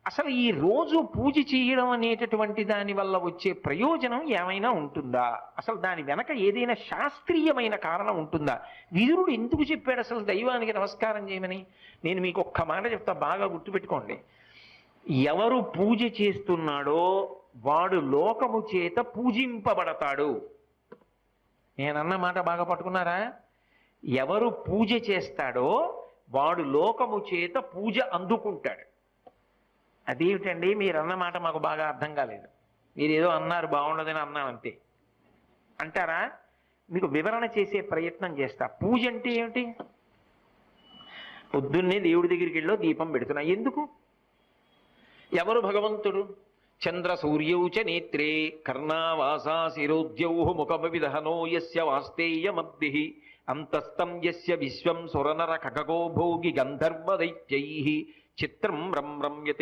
అసలు ఈ రోజు పూజ చేయడం అనేటటువంటి దాని వల్ల వచ్చే ప్రయోజనం ఏమైనా ఉంటుందా? అసలు దాని వెనక ఏదైనా శాస్త్రీయమైన కారణం ఉంటుందా? విదురుడు ఎందుకు చెప్పాడు అసలు దైవానికి నమస్కారం చేయమని? నేను మీకు ఒక్క మాట చెప్తా, బాగా గుర్తుపెట్టుకోండి. ఎవరు పూజ చేస్తున్నాడో వాడు లోకము చేత పూజింపబడతాడు. నేనన్న మాట బాగా పట్టుకున్నారా? ఎవరు పూజ చేస్తాడో వాడు లోకము చేత పూజ అందుకుంటాడు. అదేమిటండి మీరు అన్న మాట మాకు బాగా అర్థం కాలేదు. మీరు ఏదో అన్నారు, బాగుండదని అన్నాను అంతే అంటారా? మీకు వివరణ చేసే ప్రయత్నం చేస్తా. పూజ అంటే ఏమిటి? పొద్దున్నే దేవుడి దగ్గరికి వెళ్ళో దీపం పెడుతున్నా. ఎందుకు? ఎవరు భగవంతుడు? చంద్ర సూర్యౌచ నేత్రే కర్ణావాసా శిరోద్యౌ ముఖమవిదహనో యస్య వాస్తేయమబ్ధి అంతస్తం యస్య విశ్వం సురనర ఖగో భోగి గంధర్వ దైత్యైః చిత్రం రమ్యతే